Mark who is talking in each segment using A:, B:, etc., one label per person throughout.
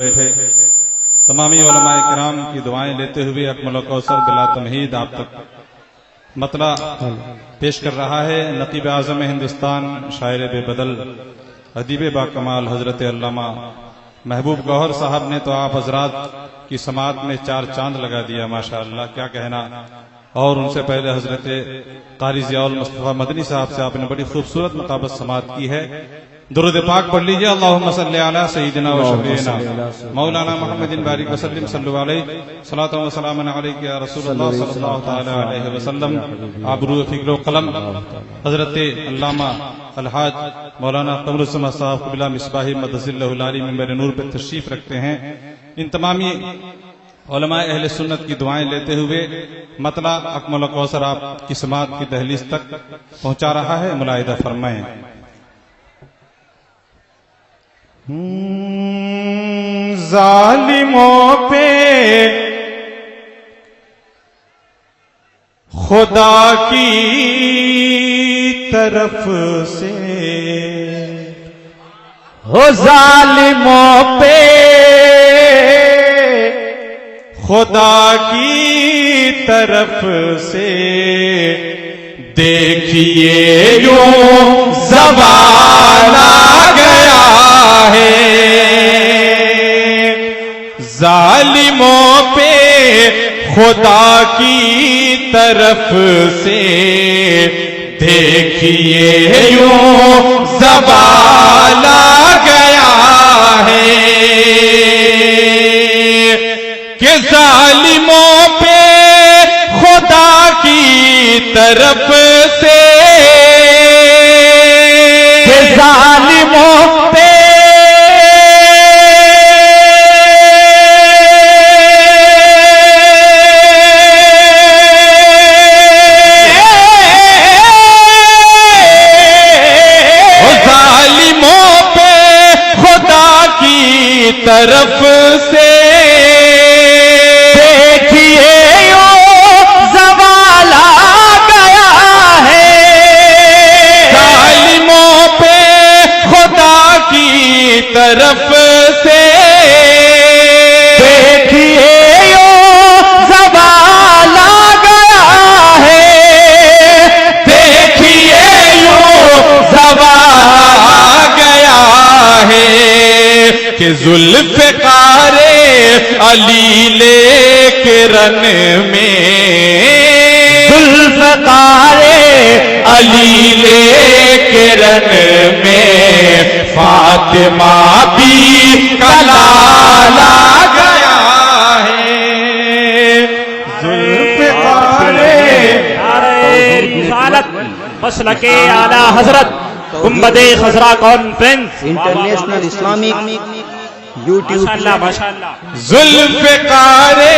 A: बैठे तमामी उलमाए किराम की दुआएं लेते हुए अकमल कौसर बिला तमहीद आप तक मतला पेश कर रहा है नकीब आज़म हिंदुस्तान शायर बेबदल अदीब बाकमाल हजरत अल्लामा महबूब गौहर साहब ने तो आप हजरात की समात में चार चांद लगा दिया माशाअल्लाह, क्या कहना। और उनसे पहले हजरत कारी ज़ियाउल मुस्तफ़ा मदनी साहब से आपने बड़ी खूबसूरत मुताबिक समात की है। दुरूद पाक पढ़ लीजिए। अल्लाहुम्मा सल्ली अला सय्यिदिना व शफीना मौलाना मुहम्मदिन बारिक वसल्लम सल्लल्लाहु अलैहि सलातो व सलामुन अलैका या रसूलल्लाह सल्लल्लाहु तआला अलैहि वसल्लम। आबरू फिक्र कलम हजरत अल्लामा अलहाज मौलाना कमरुज़्ज़मा साहब क़िबला मिसबाही मदसिल्लहुल आली मिंबर नूर पर तशरीफ रखते हैं। इन तमामी उलमाए अहले सुन्नत की दुआएं लेते हुए मतला अकमल कौसर आप की समात की दहलीज तक पहुंचा रहा है। मुलाहिदा फरमाएं।
B: जालिमों पे खुदा की तरफ से हो, जालिमों पे खुदा की तरफ से देखिए यूं ज़वाल आ गया है। जालिमों पे खुदा की तरफ से देखिए यूं ज़वाल आ गया है कि जालिमों पे खुदा की तरफ से, जालिमों पे तरफ से देखिए यूं ज़वाल आ गया है। जालिमों पे खुदा की तरफ से देखिए यूं ज़वाल आ गया है। देखिए यूं ज़वाल आ गया है कि ज़ुल्फ़िकारे अली लेके रन में, ज़ुल्फ़िकारे अली लेके रन में फातिमा भी कलाल आ गया है। ज़ुल्फ़िकारे
C: मसलके आला हजरत गुंबदे खजरा कॉन्फ्रेंस
D: इंटरनेशनल इस्लामिक यूट्यूब।
B: ज़ुल्फ़िकारे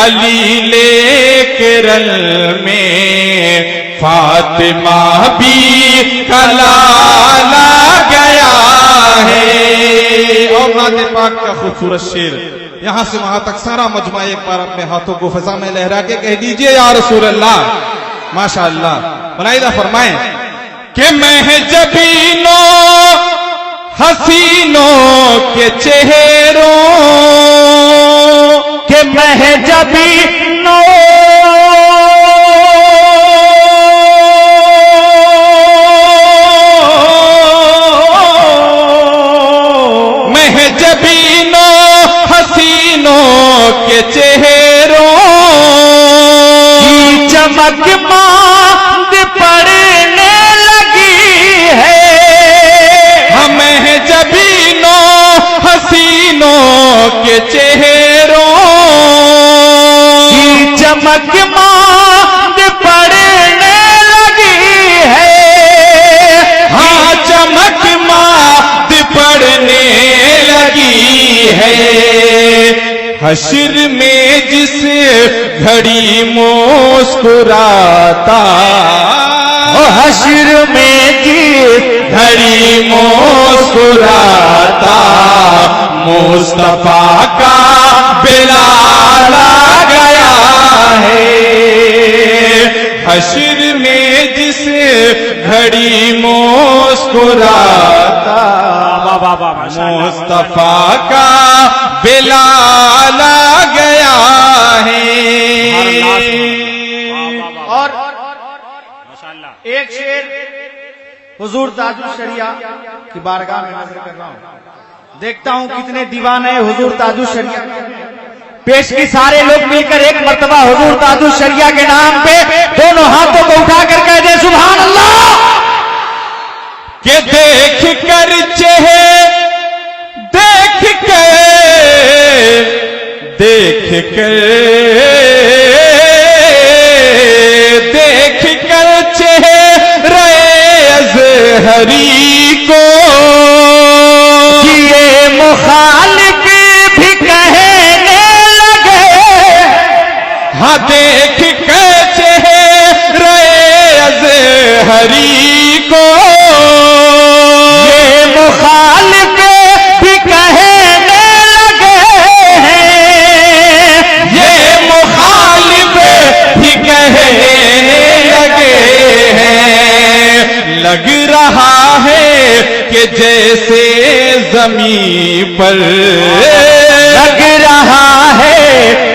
B: अली लेके रन में फातिमा भी कलाल आ गया है। और नाते पाक का खूबसूरत शेर यहां से वहां तक सारा मजमा एक बार अपने हाथों को फजा में लहरा के कह दीजिए या रसूल अल्लाह। माशाअल्लाह मुलाहिदा फरमाएं कि महजबीनों हसीनों के चेहरों के महजबीनों महजबीनों हसीनों के चेहरों की चमक मांद पड़ने के चेहरों की चमक मांद पड़ने लगी है। हाँ चमक मांद पड़ने लगी है। हश्र में जिस घड़ी मुस्कुराता, हश्र में जिस घड़ी मुस्कुराता मुस्तफा का बिलाल आ गया है। हश्र में जिस घड़ी मुस्कुराता मुस्तफा का हिलाला गया है।
E: और एक शेर हुजूर ताजुल शरिया की बारगाह में नजर कर रहा हूं, देखता हूं कितने दीवाने हुजूर ताजुल शरिया। पेश की सारे लोग मिलकर एक मर्तबा हुजूर ताजुल शरिया के नाम पे दोनों हाथों को उठाकर कह दे सुभान अल्लाह।
B: के देख कर चेहरे अज़हरी को
E: ये मुखालिफ भी कहने लगे,
B: हाँ देख कर चेहरे अज़हरी को
E: ये मुखालिफ भी कहने लगे हैं,
B: ये मुखालिफ भी कहने लगे हैं। लग रहा है कि जैसे जमीन पर,
E: लग रहा है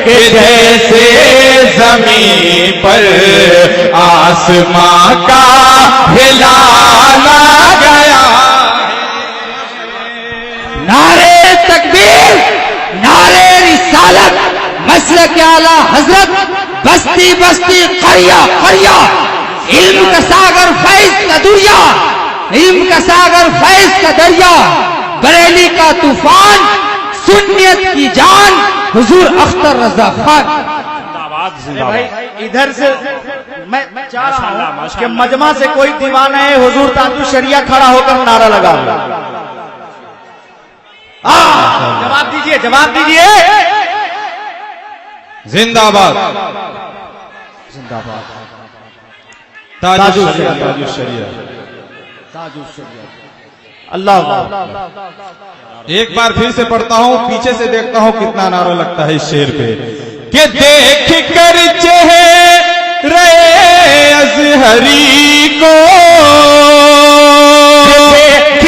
B: कि जैसे जमीन पर आसमां का हिलाला गया।
E: नारे तकबीर, नारे रिसालत, मसलक आला हजरत, बस्ती बस्ती करिया करिया, इल्म का सागर फैज का दरिया, इल्म का सागर फैज का दरिया, बरेली का तूफान, सुन्नियत की जान, हुजूर अख्तर रजा खान। भाई इधर से मैं चाह रहा हूं कि मजमा से कोई दीवाना है हुजूर ताजुल शरिया खड़ा होकर नारा लगा। जवाब दीजिए, जवाब दीजिए।
A: जिंदाबाद
E: जिंदाबाद
A: ताजुल शरिया, ताजुल शरिया।
E: अल्लाह।
A: एक बार फिर से पढ़ता हूं, पीछे से देखता हूं कितना नारा लगता है इस शेर पे।
B: कि देख कर चेहरे अज़हरी को,
E: देख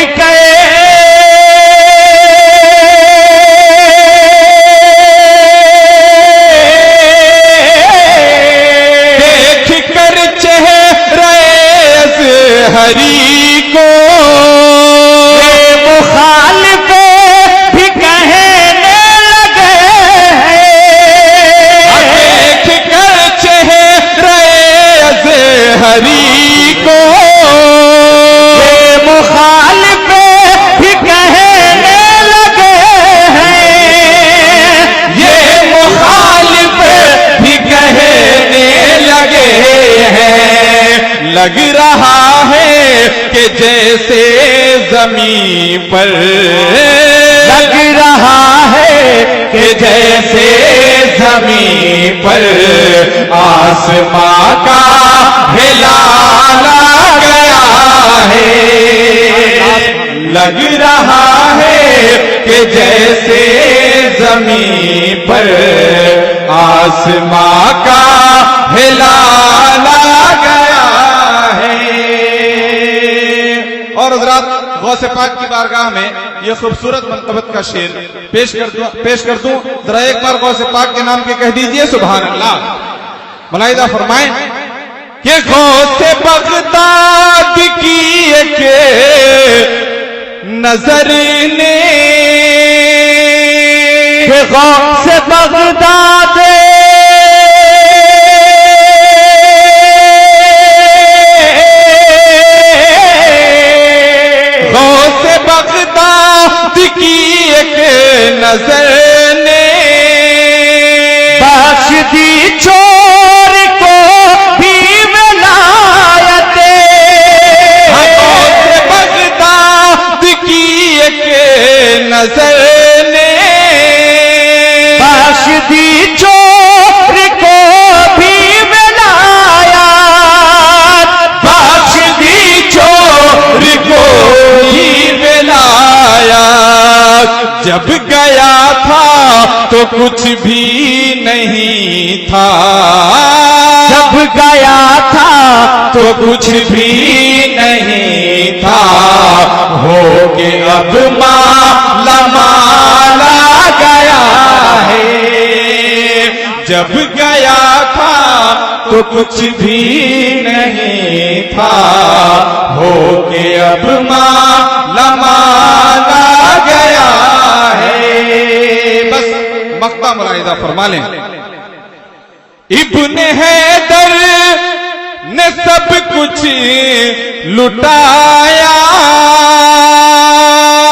E: कर
B: चेहरे अज़हरी को
E: मुखालिफ भी कहने लगे हैं,
B: देख कर चेहरे अज़हरी को
E: मुखालिफ भी कहने लगे हैं,
B: ये मुखालिफ भी कहने लगे हैं। लग रहा है कि जैसे जमीन पर,
E: लग रहा है
B: कि जैसे जमीन पर आसमां का हिलाला गया है। लग रहा है कि जैसे जमीन पर आसमां का हिलाला गया है।
A: और हजरात गौसे पाक की बारगाह में ये खूबसूरत मनकबत का शेर पेश कर दूं। जरा एक बार गौसे पाक के नाम के कह दीजिए सुभान अल्लाह। मुलाहिदा फरमाएं
B: कि गौसे बगदाद की एक नजर ने,
E: गौसे बगदाद
B: गौसे बगदाद की एक नजर ने
E: बख्श दी चोर को भी विलायत।
B: गौसे बगदाद की एक नजर ने
E: बख्श दी चोर को भी विलायत,
B: बख्श दी चोर को ही विलायत। जब गया था तो कुछ भी नहीं था,
E: जब गया था
B: तो कुछ भी नहीं था। हो के अब माला माला गया जब गया था तो कुछ भी नहीं था, हो के अब माला माला गया है।
A: बस मक्ता मुलाहिदा फरमा लें।
B: इब्ने हैदर ने सब कुछ लुटाया,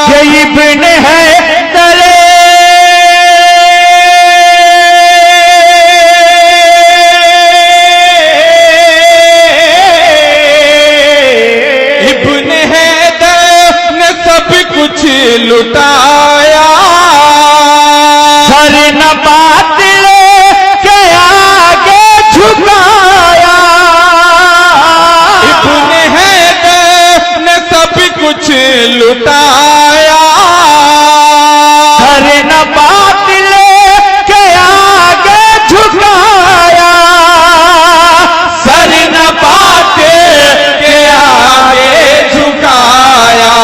E: ये इब्ने हैदर
B: इब्ने हैदर ने सब कुछ लुटाया,
E: सर न बातिल के आगे झुकाया,
B: इब्ने हैदर ने सब कुछ लुटाया,
E: सर न बातिल के आगे झुकाया,
B: सर न बातिल के आगे झुकाया।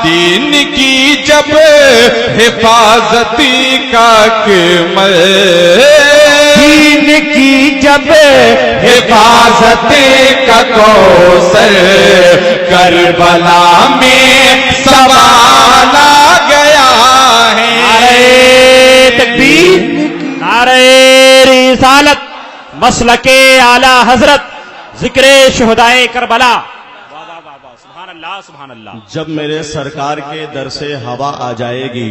B: दीन की जब हिफाजती का कमर,
E: दीन की जब
B: हिफाजती का कौसर, करबला में सवाला गया है।
C: नारे तकबीर, नारे रिसालत, मसलके आला हजरत, जिक्रे शुहदाए करबला। वाह वाह वाह वाह, सुभान अल्लाह सुभान अल्लाह।
D: जब मेरे सरकार के दर से हवा आ जाएगी,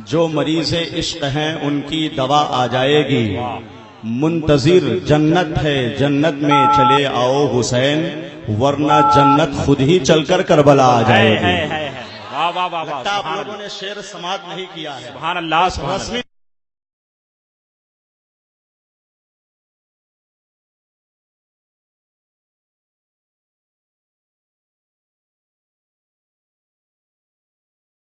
D: जो मरीज इश्क हैं उनकी दवा आ जाएगी। मुंतजिर जन्नत है, जन्नत में चले आओ हुसैन, वरना जन्नत खुद ही चलकर करबला आ जाएगी।
C: वाह वाह वाह वाह,
D: आप लोगों ने शेर समाप्त नहीं किया है।
C: सुभान अल्लाह सुभान अल्लाह।
D: रस्मी